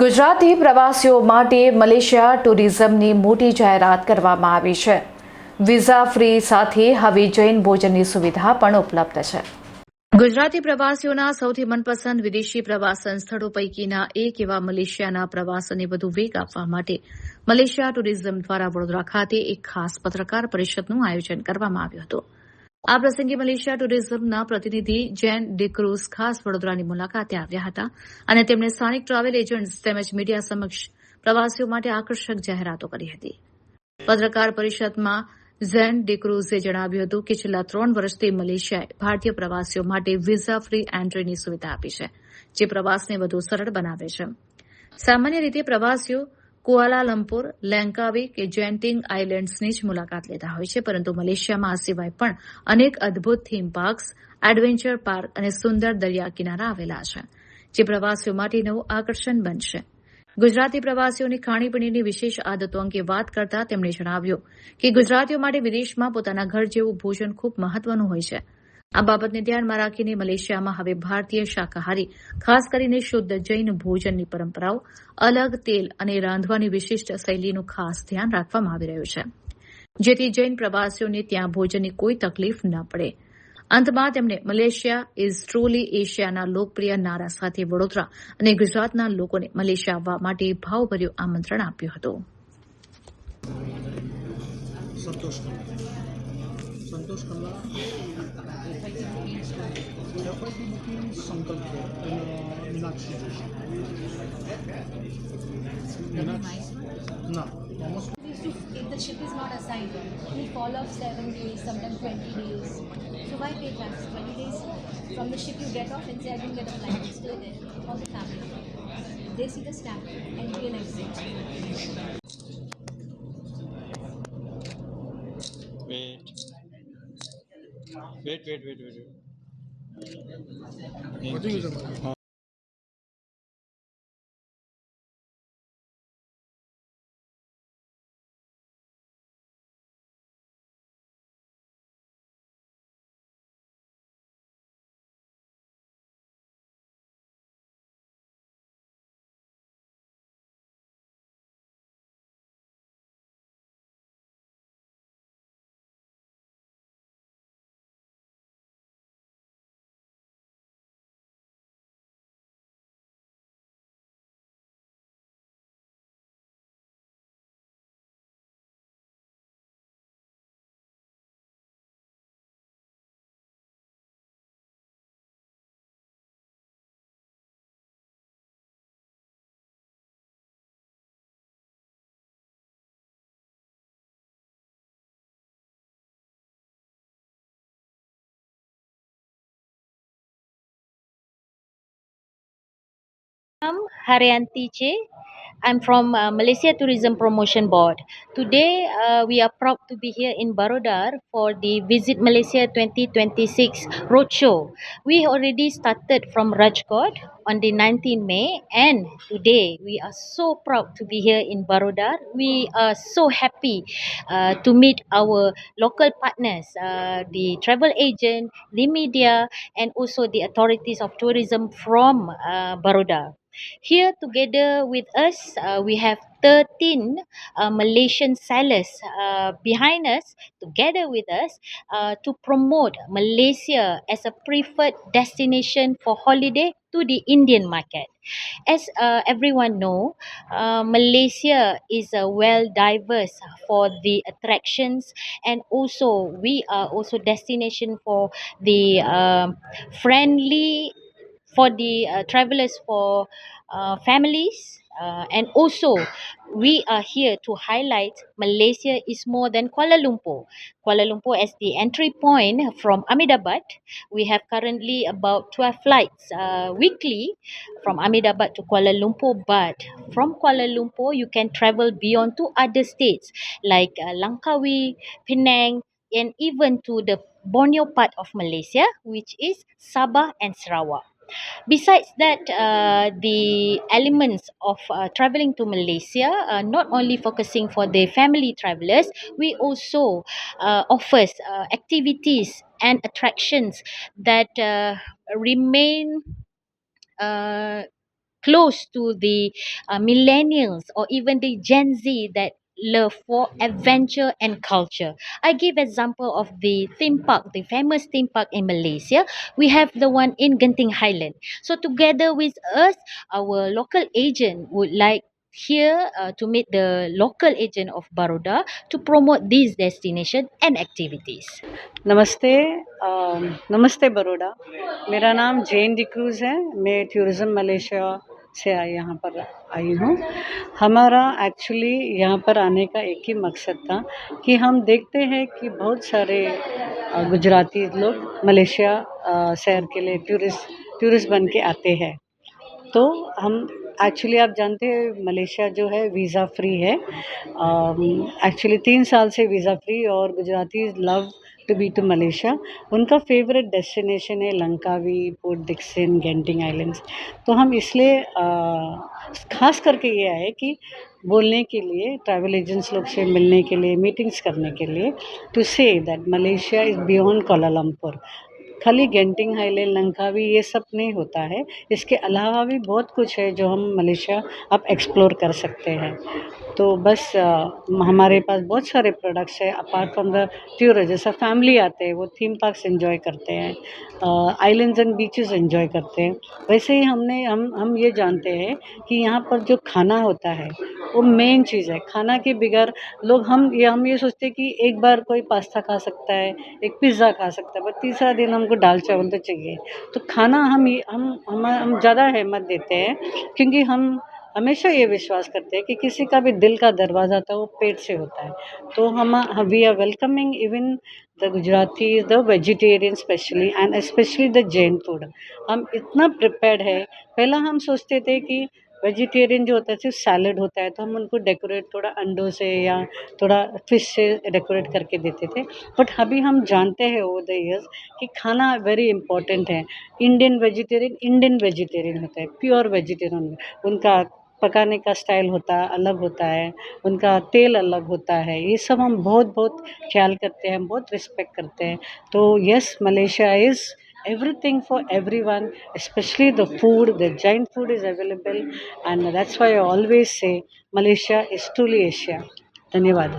ગુજરાતી પ્રવાસીઓ માટે મલેશિયા ટુરિઝમની મોટી જાહેરાત કરવામાં આવી છે. વિઝા ફ્રી સાથે હવે જૈન ભોજનની સુવિધા પણ ઉપલબ્ધ છે. ગુજરાતી પ્રવાસીઓના સૌથી મનપસંદ વિદેશી પ્રવાસન સ્થળો પૈકીના એક એવા મલેશિયાના પ્રવાસનને વધુ વેગ આપવા માટે મલેશિયા ટુરિઝમ દ્વારા વડોદરા ખાતે એક ખાસ પત્રકાર પરિષદનું આયોજન કરવામાં આવ્યું હતું. આ પ્રસંગે મલેશિયા ટુરિઝમના પ્રતિનિધિ જેન ડિક્રુઝ ખાસ વડોદરાની મુલાકાતે આવ્યા હતા અને તેમણે સ્થાનિક ટ્રાવેલ એજન્ટ્સ તેમજ મીડિયા સમક્ષ પ્રવાસીઓ માટે આકર્ષક જાહેરાતો કરી હતી. પત્રકાર પરિષદમાં ઝેન ડિક્રુઝે જણાવ્યું હતું કે છેલ્લા 3 વર્ષથી મલેશિયાએ ભારતીય પ્રવાસીઓ માટે વિઝા ફ્રી એન્ટ્રીની સુવિધા આપી છે, જે પ્રવાસને વધુ સરળ બનાવે છે. સામાન્ય રીતે પ્રવાસીઓ કુઆલાલંપુર, લેંકાવી કે જેન્ટિંગ આઇલેન્ડ્સની જ મુલાકાત લેતા હોય છે, પરંતુ મલેશિયામાં આ સિવાય પણ અનેક અદભુત થીમ પાર્ક્સ, એડવેન્ચર પાર્ક અને સુંદર દરિયા કિનારા આવેલા છે, જે પ્રવાસીઓ માટે નવું આકર્ષણ બનશે. ગુજરાતી પ્રવાસીઓની ખાણીપીણીની વિશેષ આદતો અંગે વાત કરતા તેમણે જણાવ્યું કે ગુજરાતીઓ માટે વિદેશમાં પોતાના ઘર જેવું ભોજન ખૂબ મહત્વનું હોય છે. આ બાબતને ધ્યાનમાં રાખીને મલેશિયામાં હવે ભારતીય શાકાહારી, ખાસ કરીને શુદ્ધ જૈન ભોજનની પરંપરાઓ, અલગ તેલ અને રાંધવાની વિશિષ્ટ શૈલીનું ખાસ ધ્યાન રાખવામાં આવી રહ્યું છે, જેથી જૈન પ્રવાસીઓને ત્યાં ભોજનની કોઈ તકલીફ ન પડે. અંતમાં તેમણે મલેશિયા ઇઝ ટ્રુલી એશિયાના લોકપ્રિય નારા સાથે વડોદરા અને ગુજરાતના લોકોને મલેશિયા આવવા માટે ભાવભર્યું આમંત્રણ આપ્યું હતું. संतोष कल्ला FIT बुकिंग संकल्प मीनाक्षी जोशी ना almost If the ship is not assigned, we fall off 7 days, sometimes 20 days. So why pay tax? 20 days from the ship you get off and say I didn't get a flight, stay there. All the family. They see the stamp and realize it. Wait. what do you say? I'm Haryanti Che. I'm from Malaysia Tourism Promotion Board. Today, we are proud to be here in Barodar for the Visit Malaysia 2026 roadshow. We already started from Rajkot on the 19th May, and today we are so proud to be here in Barodar. We are so happy to meet our local partners, the travel agent, the media, and also the authorities of tourism from Barodar. Here together with us, we have 13 Malaysian sellers behind us, together with us, to promote Malaysia as a preferred destination for holiday to the Indian market. As everyone know, Malaysia is well diverse for the attractions, and also we are also destination for the friendly for the travelers, for families, and also we are here to highlight Malaysia is more than Kuala Lumpur. Kuala Lumpur as the entry point from Ahmedabad. We have currently about 12 flights weekly from Ahmedabad to Kuala Lumpur, but from Kuala Lumpur you can travel beyond to other states like Langkawi, Penang, and even to the Borneo part of Malaysia, which is Sabah and Sarawak. Besides that, the elements of traveling to Malaysia, not only focusing for the family travelers, we also offers activities and attractions that remain uh, close to the millennials or even the Gen Z that love for adventure and culture. I give example of the theme park, the famous theme park in Malaysia. We have the one in Genting Highland. So together with us, our local agent would like here to meet the local agent of Baroda to promote these destination and activities. नमस्ते नमस्ते बड़ौदा। मेरा नाम जेन डिक्रूज़ है। मैं tourism Malaysia से यहाँ पर आई हूँ। हमारा एक्चुअली यहाँ पर आने का एक ही मकसद था कि हम देखते हैं कि बहुत सारे गुजराती लोग मलेशिया सैर के लिए टूरिस्ट बन के आते हैं। तो हम एक्चुअली आप जानते हैं मलेशिया जो है वीज़ा फ्री है। एक्चुअली 3 साल से वीज़ा फ्री और Gujarati love to be to Malaysia. उनका फेवरेट डेस्टिनेशन है Langkawi, Port Dickson, Genting islands. तो हम इसलिए ख़ास करके ये आए कि बोलने के लिए, ट्रैवल एजेंट्स लोग से मिलने के लिए, मीटिंग्स करने के लिए, to say that Malaysia is beyond Kuala Lumpur. खाली गेंटिंग हाईलैंड, लंकावी ये सब नहीं होता है। इसके अलावा भी बहुत कुछ है जो हम मलेशिया अब एक्सप्लोर कर सकते हैं। तो बस हमारे पास बहुत सारे प्रोडक्ट्स है अपार्ट फ्रॉम द टूर। जैसा फैमिली आते हैं वो थीम पार्क्स एंजॉय करते हैं, आइलैंड्स एंड बीचेस एंजॉय करते हैं। वैसे ही हम ये जानते हैं कि यहाँ पर जो खाना होता है वो मेन चीज़ है। खाना के बगैर लोग हम ये सोचते हैं कि एक बार कोई पास्ता खा सकता है, एक पिज़्ज़ा खा सकता है, बट तीसरा दिन हमको दाल चावल तो चाहिए। तो खाना हम ज़्यादा अहमियत देते हैं क्योंकि हम हमेशा ये विश्वास करते हैं कि किसी का भी दिल का दरवाज़ा था वो पेट से होता है। तो हम we are welcoming even the Gujarati, the vegetarian specially and specially the Jain food. हम इतना प्रिपेयर्ड है। पहला हम सोचते थे कि वेजिटेरियन जो होता है सिर्फ सैलड होता है, तो हम उनको डेकोरेट थोड़ा अंडों से या थोड़ा फिश से डेकोरेट करके देते थे। बट अभी हम जानते हैं ओवर द ईयर्स कि खाना वेरी इंपॉर्टेंट है। इंडियन वेजिटेरियन होता है, प्योर वेजिटेरियन। उनका पकाने का स्टाइल अलग होता है, उनका तेल अलग होता है। ये सब हम बहुत ख्याल करते हैं, बहुत रिस्पेक्ट करते हैं। तो yes, Malaysia is everything for everyone, especially the food. The giant food is available, and that's why I always say Malaysia is truly Asia. धन्यवाद।